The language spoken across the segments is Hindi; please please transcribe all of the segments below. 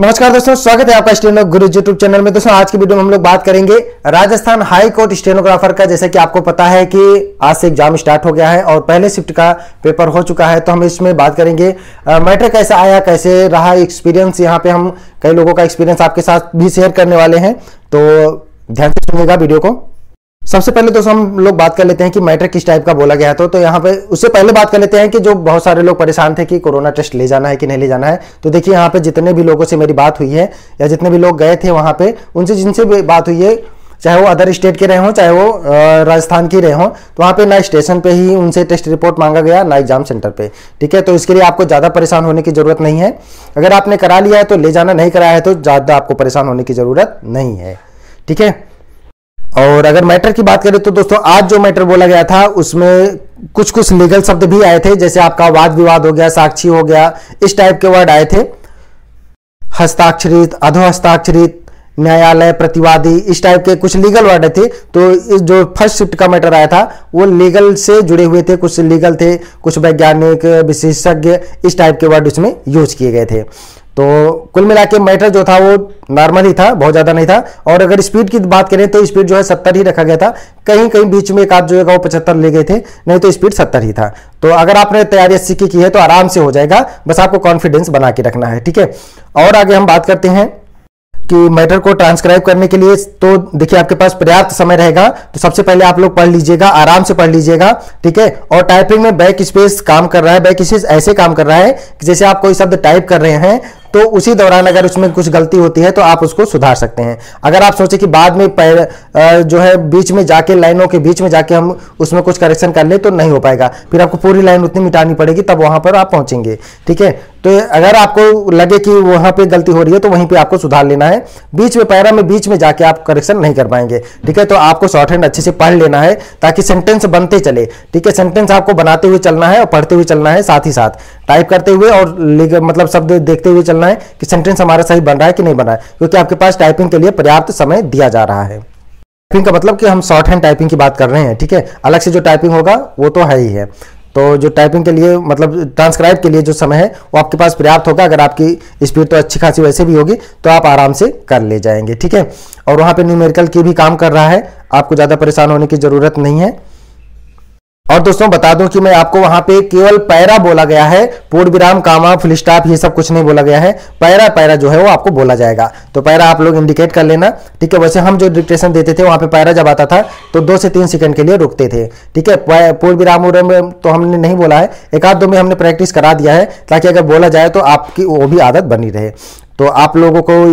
नमस्कार दोस्तों, स्वागत है आपका स्टेनो गुरु यूट्यूब चैनल में। दोस्तों आज की वीडियो में हम लोग बात करेंगे राजस्थान हाई कोर्ट स्टेनोग्राफर का। जैसे कि आपको पता है कि आज से एग्जाम स्टार्ट हो गया है और पहले शिफ्ट का पेपर हो चुका है, तो हम इसमें बात करेंगे मैटर कैसा आया, कैसे रहा एक्सपीरियंस। यहाँ पे हम कई लोगों का एक्सपीरियंस आपके साथ भी शेयर करने वाले हैं, तो ध्यान से सुनिएगा वीडियो को। सबसे पहले दोस्तों हम लोग बात कर लेते हैं कि मैटर किस टाइप का बोला गया तो यहाँ पे उससे पहले बात कर लेते हैं कि जो बहुत सारे लोग परेशान थे कि कोरोना टेस्ट ले जाना है कि नहीं ले जाना है। तो देखिए यहाँ पे जितने भी लोगों से मेरी बात हुई है या जितने भी लोग गए थे वहाँ पे, उनसे जिनसे भी बात हुई है, चाहे वो अदर स्टेट के रहे हों चाहे वो राजस्थान के रहे हों, तो वहाँ पे ना स्टेशन पे ही उनसे टेस्ट रिपोर्ट मांगा गया ना एग्जाम सेंटर पे। ठीक है, तो इसके लिए आपको ज़्यादा परेशान होने की जरूरत नहीं है। अगर आपने करा लिया है तो ले जाना, नहीं कराया है तो ज़्यादा आपको परेशान होने की जरूरत नहीं है। ठीक है, और अगर मैटर की बात करें तो दोस्तों आज जो मैटर बोला गया था उसमें कुछ कुछ लीगल शब्द भी आए थे, जैसे आपका वाद विवाद हो गया, साक्षी हो गया, इस टाइप के वर्ड आए थे। हस्ताक्षरित, अधोहस्ताक्षरित, न्यायालय, प्रतिवादी, इस टाइप के कुछ लीगल वर्ड थे। तो इस जो फर्स्ट शिफ्ट का मैटर आया था वो लीगल से जुड़े हुए थे, कुछ लीगल थे, कुछ वैज्ञानिक, विशेषज्ञ, इस टाइप के वर्ड उसमें यूज किए गए थे। तो कुल मिला के मैटर जो था वो नॉर्मल ही था, बहुत ज्यादा नहीं था। और अगर स्पीड की बात करें तो स्पीड जो है 70 ही रखा गया था। कहीं कहीं बीच में एक आध जो है वो 75 ले गए थे, नहीं तो स्पीड 70 ही था। तो अगर आपने तैयारी 80 की है तो आराम से हो जाएगा, बस आपको कॉन्फिडेंस बना के रखना है। ठीक है, और आगे हम बात करते हैं कि मैटर को ट्रांसक्राइब करने के लिए। तो देखिए आपके पास पर्याप्त समय रहेगा, तो सबसे पहले आप लोग पढ़ लीजिएगा, आराम से पढ़ लीजिएगा। ठीक है, और टाइपिंग में बैक स्पेस काम कर रहा है। बैक स्पेस ऐसे काम कर रहा है कि जैसे आप कोई शब्द टाइप कर रहे हैं तो उसी दौरान अगर उसमें कुछ गलती होती है तो आप उसको सुधार सकते हैं। अगर आप सोचे कि बाद में जो है बीच में जाके, लाइनों के बीच में जाके हम उसमें कुछ करेक्शन कर ले तो नहीं हो पाएगा, फिर आपको पूरी लाइन उतनी मिटानी पड़ेगी, तब वहां पर आप पहुंचेंगे। ठीक है, तो अगर आपको लगे कि वहां पे गलती हो रही है तो वहीं पे आपको सुधार लेना है। बीच में पैरा में बीच में जाके आप करेक्शन नहीं कर पाएंगे। ठीक है, तो आपको शॉर्ट हैंड अच्छे से पढ़ लेना है ताकि सेंटेंस बनते चले। ठीक है, सेंटेंस आपको बनाते हुए चलना है और पढ़ते हुए चलना है, साथ ही साथ टाइप करते हुए और मतलब शब्द देखते हुए चलना है कि सेंटेंस हमारा सही बन रहा है कि नहीं बन रहा है, क्योंकि आपके पास टाइपिंग के लिए पर्याप्त समय दिया जा रहा है। टाइपिंग का मतलब कि हम शॉर्ट हैंड टाइपिंग की बात कर रहे हैं। ठीक है, अलग से जो टाइपिंग होगा वो तो है ही है। तो जो टाइपिंग के लिए मतलब ट्रांसक्राइब के लिए जो समय है वो आपके पास पर्याप्त होगा। अगर आपकी स्पीड तो अच्छी खासी वैसे भी होगी तो आप आराम से कर ले जाएंगे। ठीक है, और वहां पे न्यूमेरिकल की भी काम कर रहा है, आपको ज्यादा परेशान होने की जरूरत नहीं है। और दोस्तों बता दूं कि मैं आपको वहां पे केवल पैरा बोला गया है, पूर्ण विराम, कामा, फुल स्टॉप, ये सब कुछ नहीं बोला गया है। पैरा पैरा जो है वो आपको बोला जाएगा, तो पैरा आप लोग इंडिकेट कर लेना। ठीक है, वैसे हम जो डिक्टेशन देते थे वहां पे पैरा जब आता था तो 2 से 3 सेकंड के लिए रुकते थे। ठीक है, पूर्ण विराम में तो हमने नहीं बोला है, एक आध दो में हमने प्रैक्टिस करा दिया है ताकि अगर बोला जाए तो आपकी वो भी आदत बनी रहे। तो आप लोगों को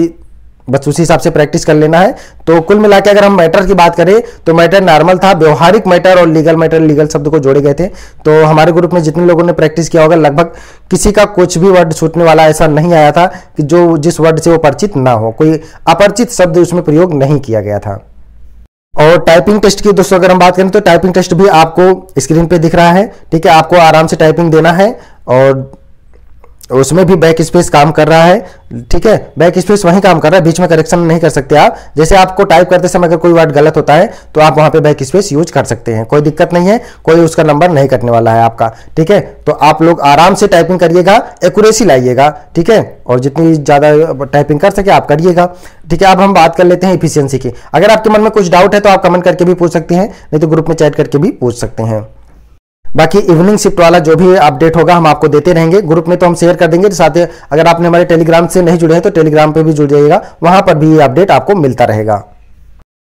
बस उसी हिसाब से प्रैक्टिस कर लेना है। तो कुल मिला के अगर हम मैटर की बात करें तो मैटर नॉर्मल था। व्यवहारिक मैटर और लीगल मैटर, लीगल शब्द को जोड़े गए थे। तो हमारे ग्रुप में जितने लोगों ने प्रैक्टिस किया होगा लगभग किसी का कुछ भी वर्ड छूटने वाला ऐसा नहीं आया था कि जो जिस वर्ड से वो परिचित ना हो, कोई अपरिचित शब्द उसमें प्रयोग नहीं किया गया था। और टाइपिंग टेस्ट की दोस्तों अगर हम बात करें तो टाइपिंग टेस्ट भी आपको स्क्रीन पे दिख रहा है। ठीक है, आपको आराम से टाइपिंग देना है और उसमें भी बैक स्पेस काम कर रहा है। ठीक है, बैक स्पेस वहीं काम कर रहा है, बीच में करेक्शन नहीं कर सकते आप। जैसे आपको टाइप करते समय अगर कोई वर्ड गलत होता है तो आप वहां पे बैक स्पेस यूज कर सकते हैं, कोई दिक्कत नहीं है, कोई उसका नंबर नहीं कटने वाला है आपका। ठीक है, तो आप लोग आराम से टाइपिंग करिएगा, एक्यूरेसी लाइएगा। ठीक है, और जितनी ज्यादा टाइपिंग कर सके आप करिएगा। ठीक है, अब हम बात कर लेते हैं इफिशियंसी की। अगर आपके मन में कुछ डाउट है तो आप कमेंट करके भी पूछ सकते हैं, नहीं तो ग्रुप में चैट करके भी पूछ सकते हैं। बाकी इवनिंग शिफ्ट वाला जो भी अपडेट होगा हम आपको देते रहेंगे। ग्रुप में तो हम शेयर कर देंगे, साथ ही अगर आपने हमारे टेलीग्राम से नहीं जुड़े हैं तो टेलीग्राम पे भी जुड़ जाइएगा, वहां पर भी ये अपडेट आपको मिलता रहेगा।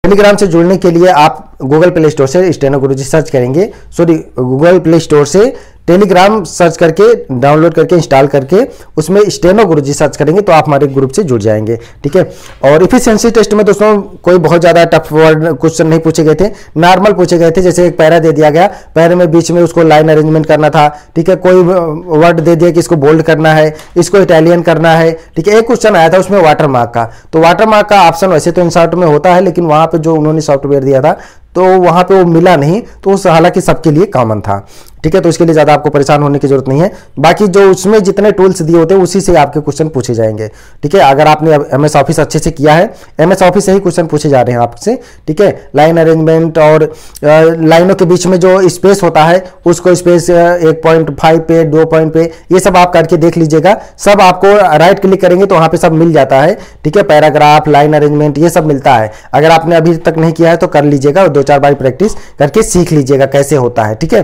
टेलीग्राम से जुड़ने के लिए आप गूगल प्ले स्टोर से स्टेनो गुरुजी सर्च करेंगे, गूगल प्ले स्टोर से टेलीग्राम सर्च करके डाउनलोड करके इंस्टॉल करके उसमें स्टेनो गुरुजी सर्च करेंगे तो आप हमारे ग्रुप से जुड़ जाएंगे। ठीक है, और इफिशिएंसी टेस्ट में दोस्तों कोई बहुत ज़्यादा टफ वर्ड क्वेश्चन नहीं पूछे गए थे, नॉर्मल पूछे गए थे। जैसे एक पैरा दे दिया गया, पैरे में बीच में उसको लाइन अरेंजमेंट करना था। ठीक है, कोई वर्ड दे दिया कि इसको बोल्ड करना है, इसको इटालियन करना है। ठीक है, एक क्वेश्चन आया था उसमें वाटर मार्क का, तो वाटर मार्क का ऑप्शन वैसे तो इंसर्ट में होता है, लेकिन वहां पर जो उन्होंने सॉफ्टवेयर दिया था तो वहां पे वो मिला नहीं, तो हालांकि सबके लिए कॉमन था। ठीक है। तो इसके लिए ज़्यादा आपको परेशान होने की जरूरत नहीं है। बाकी जो उसमें जितने टूल्स दिए होते हैं उसी से आपके क्वेश्चन पूछे जाएंगे, ठीक है। अगर आपने MS ऑफिस अच्छे से किया है, MS ऑफिस से ही क्वेश्चन पूछे जा रहे हैं आपसे, ठीक है। लाइन अरेंजमेंट और लाइनों के बीच में जो स्पेस होता है उसको स्पेस 1.5 पे 2 पॉइंट पे ये सब आप करके देख लीजिएगा। सब आपको राइट क्लिक करेंगे तो वहां पे सब मिल जाता है, ठीक है। पैराग्राफ, लाइन अरेंजमेंट ये सब मिलता है। अगर आपने अभी तक नहीं किया है तो कर लीजिएगा और 2-4 बार प्रैक्टिस करके सीख लीजिएगा कैसे होता है, ठीक है।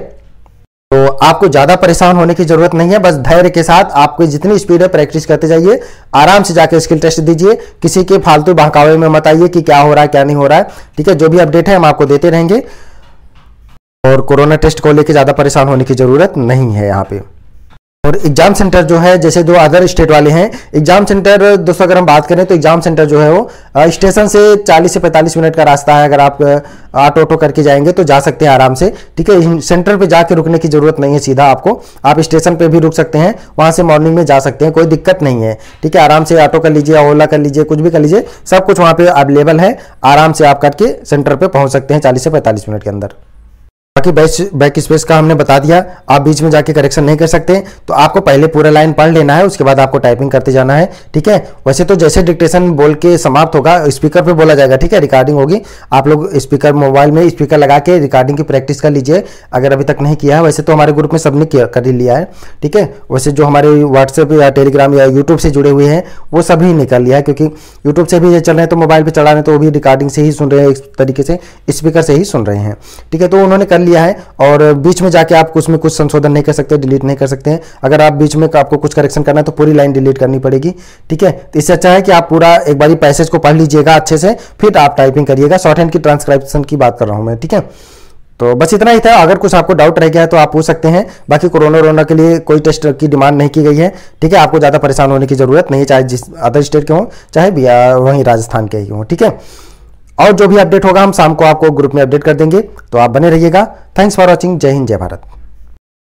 तो आपको ज्यादा परेशान होने की जरूरत नहीं है, बस धैर्य के साथ आपको जितनी स्पीड है प्रैक्टिस करते जाइए। आराम से जाके स्किल टेस्ट दीजिए, किसी के फालतू बहकावे में मत आइए कि क्या हो रहा है क्या नहीं हो रहा है, ठीक है। जो भी अपडेट है हम आपको देते रहेंगे और कोरोना टेस्ट को लेकर ज्यादा परेशान होने की जरूरत नहीं है यहाँ पे। और एग्जाम सेंटर जो है, जैसे जो अदर स्टेट वाले हैं, एग्जाम सेंटर दोस्तों अगर हम बात करें तो एग्जाम सेंटर जो है वो स्टेशन से 40 से 45 मिनट का रास्ता है। अगर आप ऑटो करके जाएंगे तो जा सकते हैं आराम से, ठीक है। सेंटर पे जाके रुकने की जरूरत नहीं है, सीधा आपको आप स्टेशन पे भी रुक सकते हैं, वहां से मॉर्निंग में जा सकते हैं, कोई दिक्कत नहीं है, ठीक है। आराम से ऑटो कर लीजिए, ओला कर लीजिए, कुछ भी कर लीजिए, सब कुछ वहां पे अवेलेबल है। आराम से आप करके सेंटर पे पहुंच सकते हैं 40 से 45 मिनट के अंदर। बाकी बैक स्पेस का हमने बता दिया, आप बीच में जाके करेक्शन नहीं कर सकते, तो आपको पहले पूरा लाइन पढ़ लेना है, उसके बाद आपको टाइपिंग करते जाना है, ठीक है। वैसे तो जैसे डिक्टेशन बोल के समाप्त होगा स्पीकर पे बोला जाएगा, ठीक है। रिकॉर्डिंग होगी, आप लोग स्पीकर मोबाइल में स्पीकर लगा के रिकॉर्डिंग की प्रैक्टिस कर लीजिए अगर अभी तक नहीं किया है। वैसे तो हमारे ग्रुप में सबने कर ही लिया है, ठीक है। वैसे जो हमारे व्हाट्सएप या टेलीग्राम या यूट्यूब से जुड़े हुए हैं वो सभी ने कर लिया है, क्योंकि यूट्यूब से भी ये चल रहे हैं तो मोबाइल पर चला रहे हैं तो वो भी रिकॉर्डिंग से ही सुन रहे हैं, एक तरीके से स्पीकर से ही सुन रहे हैं, ठीक है। तो उन्होंने कर लिया है और बीच में जाके आप उसमें कुछ संशोधन नहीं कर सकते, डिलीट नहीं कर सकते हैं। अगर आप बीच में आपको कुछ करेक्शन करना है तो पूरी लाइन डिलीट करनी पड़ेगी, ठीक है। तो इससे अच्छा है कि आप पूरा एक बार पैसेज को पढ़ लीजिएगा अच्छे से, फिर आप टाइपिंग करिएगा। शॉर्ट हैंड की ट्रांसक्रिप्शन की बात कर रहा हूं मैं, ठीक है। तो बस इतना ही था। अगर कुछ आपको डाउट रह गया है तो आप पूछ सकते हैं। बाकी कोरोना के लिए कोई टेस्ट की डिमांड नहीं की गई है, ठीक है। आपको ज्यादा परेशान होने की जरूरत नहीं है, चाहे जिस अदर स्टेट के हों चाहे वहीं राजस्थान के ही हों, ठीक है। और जो भी अपडेट होगा हम शाम को आपको ग्रुप में अपडेट कर देंगे, तो आप बने रहिएगा। Thanks for watching. जय हिंद, जय भारत।